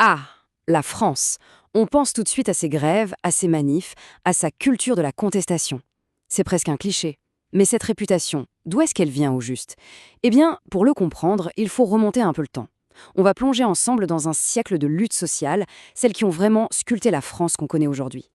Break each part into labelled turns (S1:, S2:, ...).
S1: Ah, la France. On pense tout de suite à ses grèves, à ses manifs, à sa culture de la contestation. C'est presque un cliché. Mais cette réputation, d'où est-ce qu'elle vient au juste? Eh bien, pour le comprendre, il faut remonter un peu le temps. On va plonger ensemble dans un siècle de lutte sociale, celles qui ont vraiment sculpté la France qu'on connaît aujourd'hui.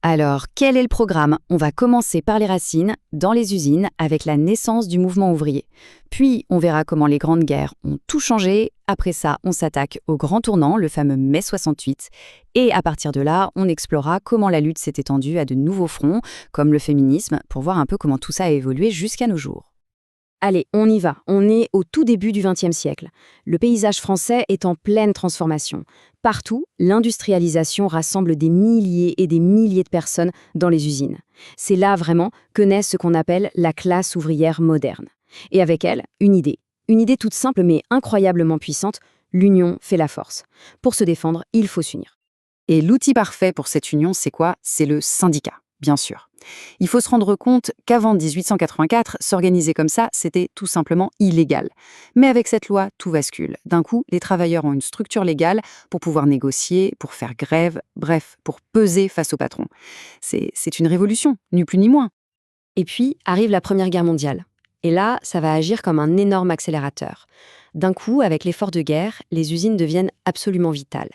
S1: Alors, quel est le programme? On va commencer par les racines, dans les usines, avec la naissance du mouvement ouvrier. Puis, on verra comment les grandes guerres ont tout changé. Après ça, on s'attaque au grand tournant, le fameux mai 68. Et à partir de là, on explorera comment la lutte s'est étendue à de nouveaux fronts, comme le féminisme, pour voir un peu comment tout ça a évolué jusqu'à nos jours. Allez, on y va. On est au tout début du XXe siècle. Le paysage français est en pleine transformation. Partout, l'industrialisation rassemble des milliers et des milliers de personnes dans les usines. C'est là vraiment que naît ce qu'on appelle la classe ouvrière moderne. Et avec elle, une idée. Une idée toute simple mais incroyablement puissante, l'union fait la force. Pour se défendre, il faut s'unir. Et l'outil parfait pour cette union, c'est quoi? C'est le syndicat, bien sûr. Il faut se rendre compte qu'avant 1884, s'organiser comme ça, c'était tout simplement illégal. Mais avec cette loi, tout bascule. D'un coup, les travailleurs ont une structure légale pour pouvoir négocier, pour faire grève, bref, pour peser face au patron. C'est une révolution, ni plus ni moins. Et puis arrive la Première Guerre mondiale. Et là, ça va agir comme un énorme accélérateur. D'un coup, avec l'effort de guerre, les usines deviennent absolument vitales.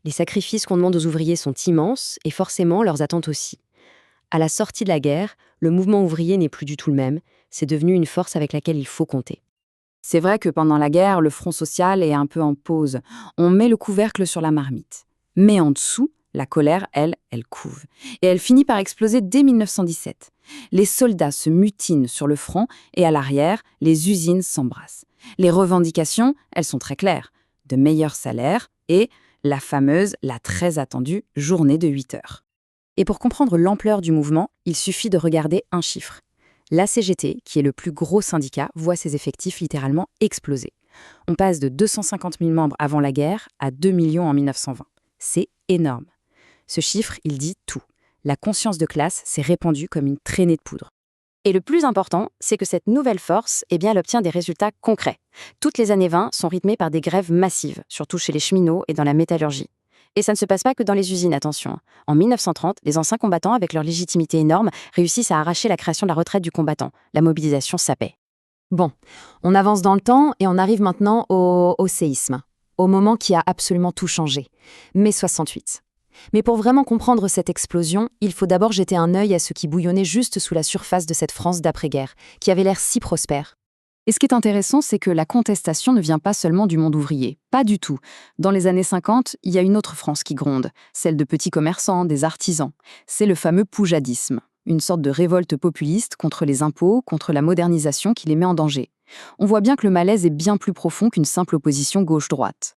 S1: Les sacrifices qu'on demande aux ouvriers sont immenses et forcément leurs attentes aussi. À la sortie de la guerre, le mouvement ouvrier n'est plus du tout le même. C'est devenu une force avec laquelle il faut compter. C'est vrai que pendant la guerre, le front social est un peu en pause. On met le couvercle sur la marmite. Mais en dessous, la colère, elle couve. Et elle finit par exploser dès 1917. Les soldats se mutinent sur le front et à l'arrière, les usines s'embrassent. Les revendications, elles sont très claires. De meilleurs salaires et la fameuse, la très attendue journée de 8 heures. Et pour comprendre l'ampleur du mouvement, il suffit de regarder un chiffre. La CGT, qui est le plus gros syndicat, voit ses effectifs littéralement exploser. On passe de 250 000 membres avant la guerre à 2 millions en 1920. C'est énorme. Ce chiffre, il dit tout. La conscience de classe s'est répandue comme une traînée de poudre. Et le plus important, c'est que cette nouvelle force, elle obtient des résultats concrets. Toutes les années 20 sont rythmées par des grèves massives, surtout chez les cheminots et dans la métallurgie. Et ça ne se passe pas que dans les usines, attention. En 1930, les anciens combattants, avec leur légitimité énorme, réussissent à arracher la création de la retraite du combattant. La mobilisation, ça paie. Bon, on avance dans le temps et on arrive maintenant au séisme, au moment qui a absolument tout changé, mai 68. Mais pour vraiment comprendre cette explosion, il faut d'abord jeter un œil à ce qui bouillonnait juste sous la surface de cette France d'après-guerre, qui avait l'air si prospère. Et ce qui est intéressant, c'est que la contestation ne vient pas seulement du monde ouvrier. Pas du tout. Dans les années 50, il y a une autre France qui gronde, celle de petits commerçants, des artisans. C'est le fameux poujadisme, une sorte de révolte populiste contre les impôts, contre la modernisation qui les met en danger. On voit bien que le malaise est bien plus profond qu'une simple opposition gauche-droite.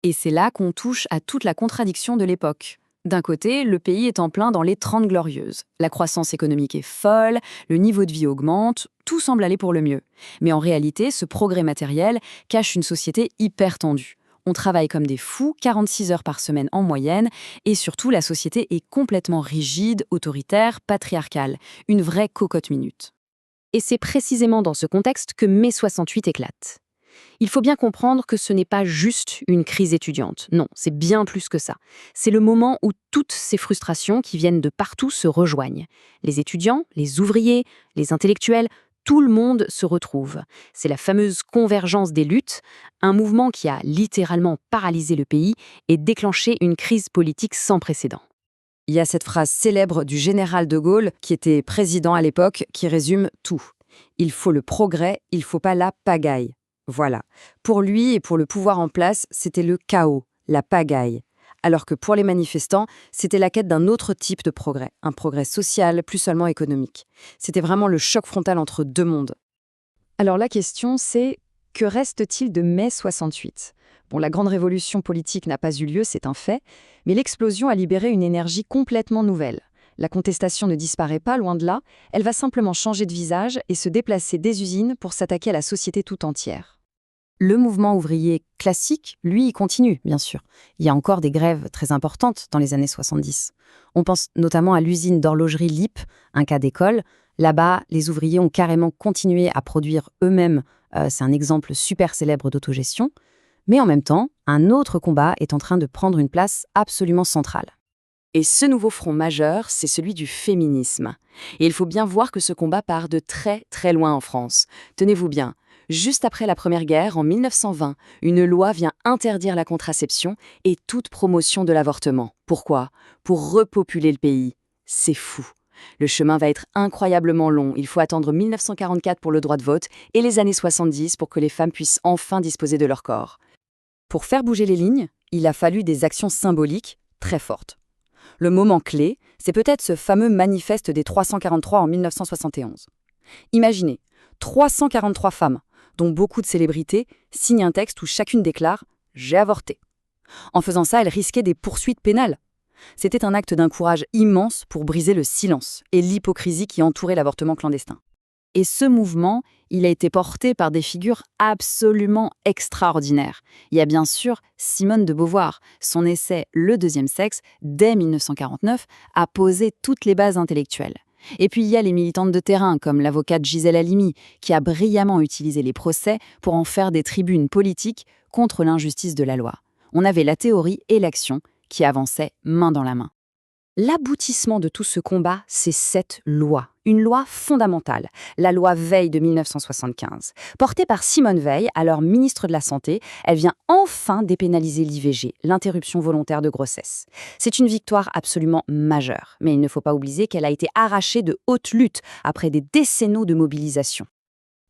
S1: Et c'est là qu'on touche à toute la contradiction de l'époque. D'un côté, le pays est en plein dans les 30 glorieuses. La croissance économique est folle, le niveau de vie augmente, tout semble aller pour le mieux. Mais en réalité, ce progrès matériel cache une société hyper tendue. On travaille comme des fous, 46 heures par semaine en moyenne, et surtout la société est complètement rigide, autoritaire, patriarcale. Une vraie cocotte minute. Et c'est précisément dans ce contexte que mai 68 éclate. Il faut bien comprendre que ce n'est pas juste une crise étudiante. Non, c'est bien plus que ça. C'est le moment où toutes ces frustrations qui viennent de partout se rejoignent. Les étudiants, les ouvriers, les intellectuels, tout le monde se retrouve. C'est la fameuse convergence des luttes, un mouvement qui a littéralement paralysé le pays et déclenché une crise politique sans précédent. Il y a cette phrase célèbre du général de Gaulle, qui était président à l'époque, qui résume tout. Il faut le progrès, il ne faut pas la pagaille. Voilà. Pour lui et pour le pouvoir en place, c'était le chaos, la pagaille. Alors que pour les manifestants, c'était la quête d'un autre type de progrès, un progrès social, plus seulement économique. C'était vraiment le choc frontal entre deux mondes. Alors la question, c'est que reste-t-il de mai 68 ? Bon, la grande révolution politique n'a pas eu lieu, c'est un fait, mais l'explosion a libéré une énergie complètement nouvelle. La contestation ne disparaît pas, loin de là, elle va simplement changer de visage et se déplacer des usines pour s'attaquer à la société tout entière. Le mouvement ouvrier classique, lui, il continue, bien sûr. Il y a encore des grèves très importantes dans les années 70. On pense notamment à l'usine d'horlogerie LIP, un cas d'école. Là-bas, les ouvriers ont carrément continué à produire eux-mêmes. C'est un exemple super célèbre d'autogestion. Mais en même temps, un autre combat est en train de prendre une place absolument centrale. Et ce nouveau front majeur, c'est celui du féminisme. Et il faut bien voir que ce combat part de très très loin en France. Tenez-vous bien, juste après la Première Guerre, en 1920, une loi vient interdire la contraception et toute promotion de l'avortement. Pourquoi? Pour repopuler le pays. C'est fou. Le chemin va être incroyablement long. Il faut attendre 1944 pour le droit de vote et les années 70 pour que les femmes puissent enfin disposer de leur corps. Pour faire bouger les lignes, il a fallu des actions symboliques très fortes. Le moment clé, c'est peut-être ce fameux manifeste des 343 en 1971. Imaginez, 343 femmes, dont beaucoup de célébrités, signent un texte où chacune déclare « J'ai avorté ». En faisant ça, elles risquaient des poursuites pénales. C'était un acte d'un courage immense pour briser le silence et l'hypocrisie qui entourait l'avortement clandestin. Et ce mouvement, il a été porté par des figures absolument extraordinaires. Il y a bien sûr Simone de Beauvoir. Son essai Le deuxième sexe, dès 1949, a posé toutes les bases intellectuelles. Et puis il y a les militantes de terrain, comme l'avocate Gisèle Halimi, qui a brillamment utilisé les procès pour en faire des tribunes politiques contre l'injustice de la loi. On avait la théorie et l'action qui avançaient main dans la main. L'aboutissement de tout ce combat, c'est cette loi. Une loi fondamentale, la loi Veil de 1975. Portée par Simone Veil, alors ministre de la Santé, elle vient enfin dépénaliser l'IVG, l'interruption volontaire de grossesse. C'est une victoire absolument majeure, mais il ne faut pas oublier qu'elle a été arrachée de haute lutte après des décennies de mobilisation.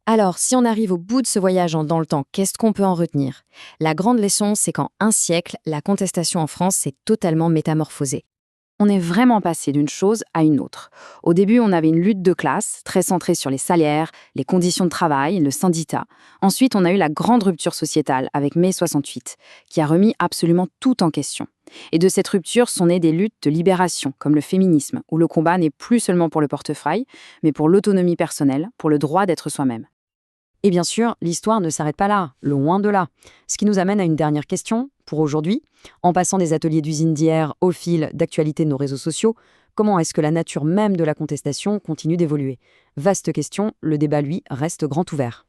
S1: Alors, si on arrive au bout de ce voyage dans le temps, qu'est-ce qu'on peut en retenir? La grande leçon, c'est qu'en un siècle, la contestation en France s'est totalement métamorphosée. On est vraiment passé d'une chose à une autre. Au début, on avait une lutte de classe, très centrée sur les salaires, les conditions de travail, le syndicat. Ensuite, on a eu la grande rupture sociétale avec mai 68, qui a remis absolument tout en question. Et de cette rupture sont nées des luttes de libération, comme le féminisme, où le combat n'est plus seulement pour le portefeuille, mais pour l'autonomie personnelle, pour le droit d'être soi-même. Et bien sûr, l'histoire ne s'arrête pas là, loin de là. Ce qui nous amène à une dernière question, pour aujourd'hui. En passant des ateliers d'usine d'hier au fil d'actualité de nos réseaux sociaux, comment est-ce que la nature même de la contestation continue d'évoluer? Vaste question, le débat, lui, reste grand ouvert.